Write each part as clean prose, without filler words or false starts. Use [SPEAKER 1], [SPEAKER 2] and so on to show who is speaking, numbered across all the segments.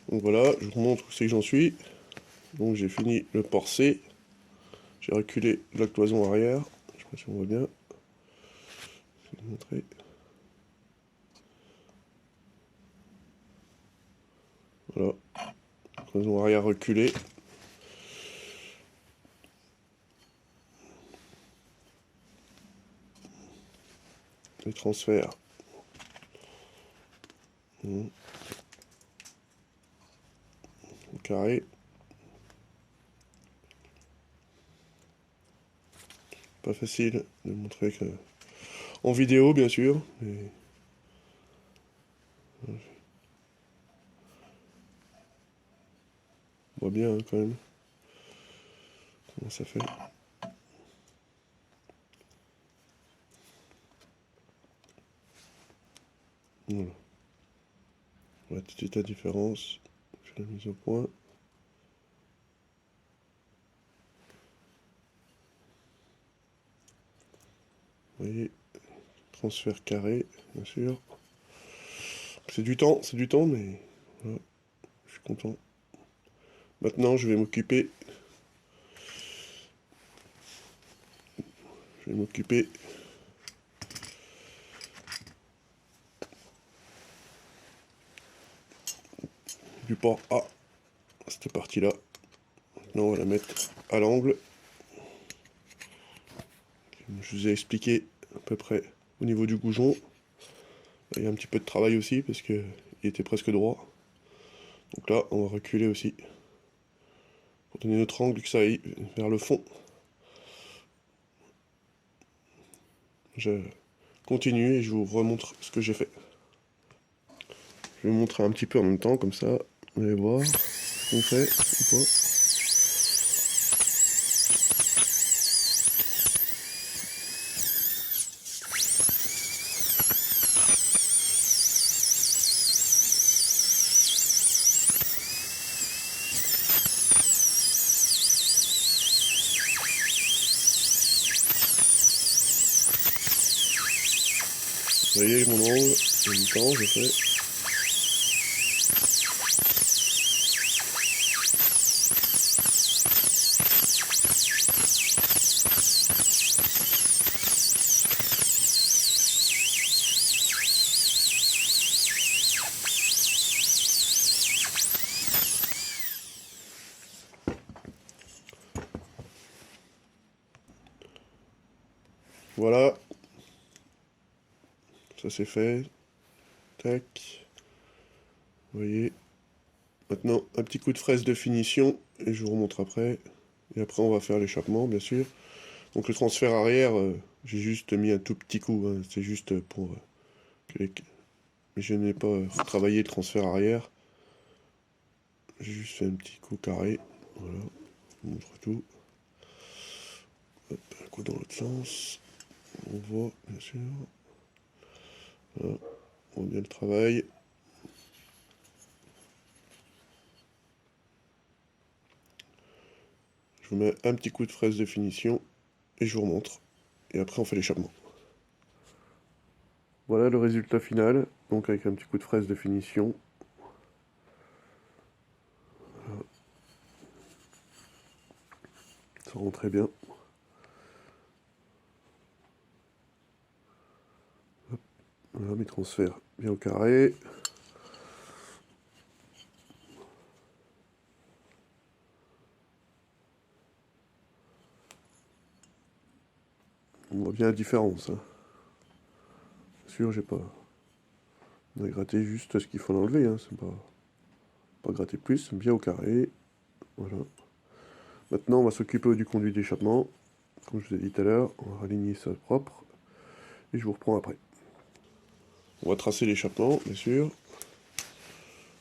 [SPEAKER 1] Donc voilà, je vous montre où c'est que j'en suis. Donc j'ai fini le port C. J'ai reculé la cloison arrière. Je sais pas si on voit bien. Je vais vous montrer. Voilà. Cloison arrière reculée. Les transferts. Au carré. Pas facile de montrer que... En vidéo, bien sûr. Mais... on voit bien, hein, quand même. Comment ça fait. Voilà. Voilà, petite la différence. Je fais la mise au point. Vous voyez, transfert carré, bien sûr. C'est du temps, mais voilà, je suis content. Maintenant, je vais m'occuper du port A, cette partie-là. Maintenant, on va la mettre à l'angle. Je vous ai expliqué à peu près au niveau du goujon. Il y a un petit peu de travail aussi parce que il était presque droit. Donc là, on va reculer aussi pour donner notre angle, que ça aille vers le fond. Je continue et je vous remontre ce que j'ai fait. Je vais vous montrer un petit peu en même temps, comme ça, vous allez voir ce qu'on fait ou pas. Vous voyez mon angle, en même temps, je fais. Voilà, ça c'est fait. Tac. Vous voyez. Maintenant, un petit coup de fraise de finition, et je vous remontre après. Et après, on va faire l'échappement, bien sûr. Donc le transfert arrière, j'ai juste mis un tout petit coup, hein. C'est juste pour... mais je n'ai pas travaillé le transfert arrière. J'ai juste fait un petit coup carré. Voilà, je vous montre tout. Hop, un coup dans l'autre sens. On voit, bien sûr. Voilà, on voit bien le travail. Je vous mets un petit coup de fraise de finition et je vous remontre. Et après, on fait l'échappement. Voilà le résultat final, donc avec un petit coup de fraise de finition. Voilà. Ça rend très bien. Hop. Voilà mes transferts bien au carré. On voit bien la différence, hein. Bien sûr, j'ai pas... On a gratté juste ce qu'il faut l'enlever, hein. C'est pas gratter plus, bien au carré. Voilà. Maintenant, on va s'occuper du conduit d'échappement. Comme je vous ai dit tout à l'heure, on va aligner ça propre. Et je vous reprends après. On va tracer l'échappement, bien sûr.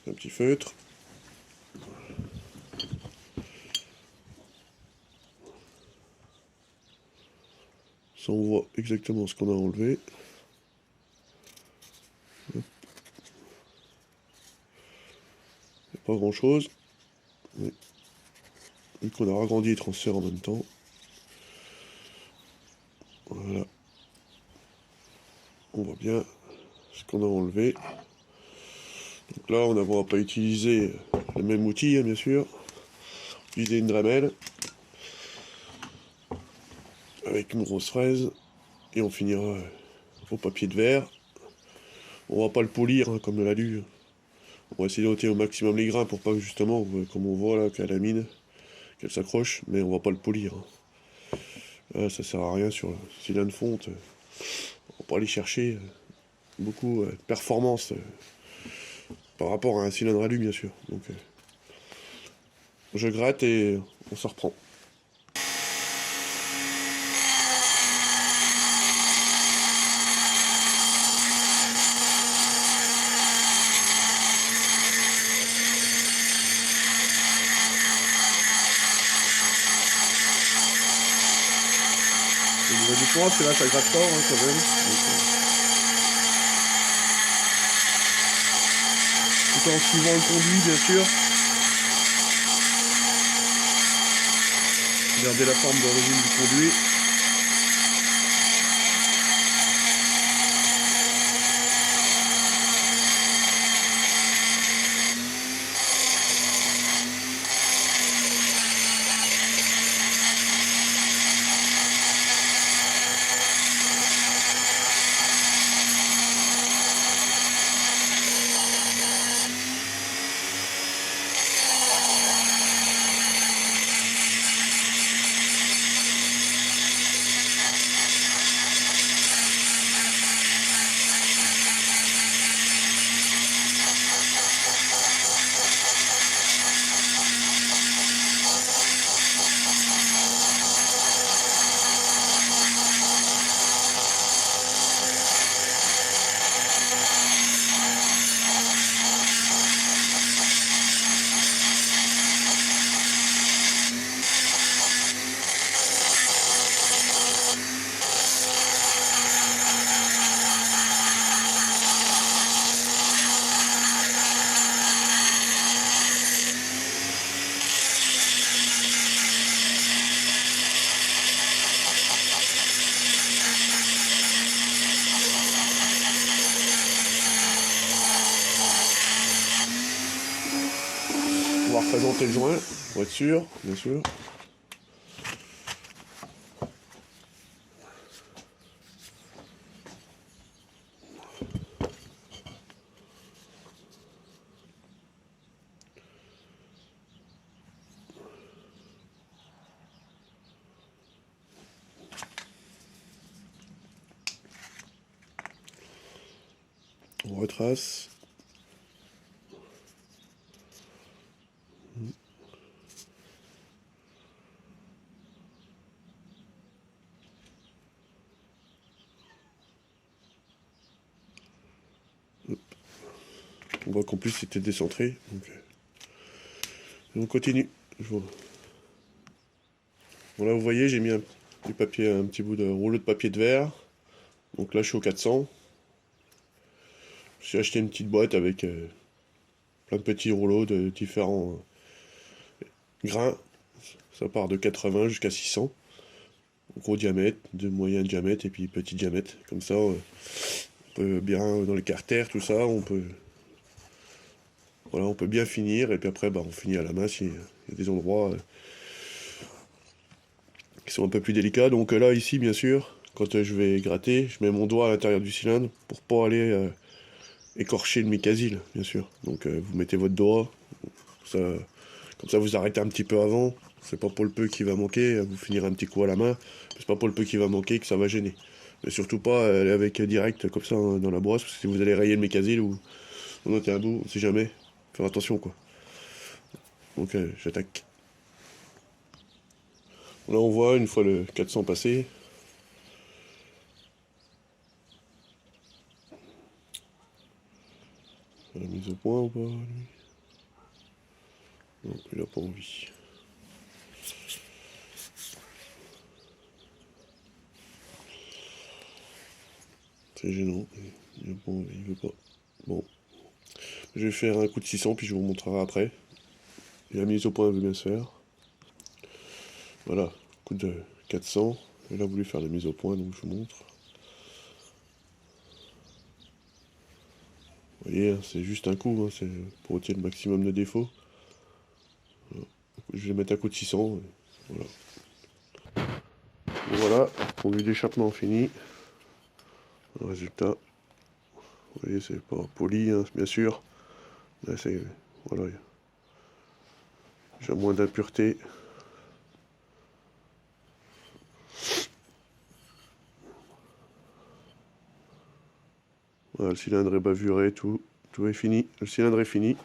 [SPEAKER 1] Un petit feutre. Ça, on voit exactement ce qu'on a enlevé. Hop. Il n'y a pas grand chose. Mais vu qu'on a agrandi les transferts en même temps. Voilà. On voit bien ce qu'on a enlevé. Donc là, on va pas utiliser le même outil, hein, bien sûr. Utiliser une Dremel avec une grosse fraise et on finira au papier de verre. On va pas le polir hein, comme l'alu. On va essayer de noter au maximum les grains pour pas que justement, comme on voit là, qu'elle la mine, qu'elle s'accroche, mais on va pas le polir. Hein. Là, ça sert à rien sur le cylindre fonte. On va pas aller chercher beaucoup de performance par rapport à un cylindre alu bien sûr. Donc je gratte et on se reprend. Au niveau du courant, parce que là ça gratte fort hein, quand même. Tout en suivant le conduit bien sûr. Regardez la forme d'origine du conduit. On va représenter le joint, pour être sûr, bien sûr. On retrace. On voit qu'en plus c'était décentré. Donc, on continue. Bon là vous voyez j'ai mis du papier, un petit bout de rouleau de papier de verre. Donc là je suis au 400. J'ai acheté une petite boîte avec plein de petits rouleaux de différents grains. Ça part de 80 jusqu'à 600. Gros diamètre, de moyen diamètre et puis petit diamètre. Comme ça on peut bien dans les carters, tout ça, voilà, on peut bien finir et puis après on finit à la main s'il y a des endroits qui sont un peu plus délicats. Donc là ici bien sûr, quand je vais gratter, je mets mon doigt à l'intérieur du cylindre pour pas aller écorcher le micasile, bien sûr. Donc vous mettez votre doigt, comme ça vous arrêtez un petit peu avant. C'est pas pour le peu qui va manquer, vous finirez un petit coup à la main. C'est pas pour le peu qui va manquer que ça va gêner. Mais surtout pas aller avec direct comme ça hein, dans la brosse, parce que si vous allez rayer le micasile ou noter un bout, on sait jamais. Faire attention quoi. Donc j'attaque. Là on voit une fois le 400 passé. La mise au point ou pas lui? Non, il a pas envie. C'est gênant. Il a pas envie, il veut pas. Bon. Je vais faire un coup de 600 puis je vous montrerai après. Et la mise au point veut bien se faire. Voilà, coup de 400. Il a voulu faire la mise au point donc je vous montre. Vous voyez, hein, c'est juste un coup, hein, c'est pour retirer le maximum de défauts. Je vais mettre un coup de 600. Voilà. Bon, voilà, conduit d'échappement fini. Le résultat, vous voyez, c'est pas poli, hein, bien sûr. Là, c'est, voilà, j'ai moins d'impureté. Voilà, le cylindre est bavuré, tout est fini. Le cylindre est fini.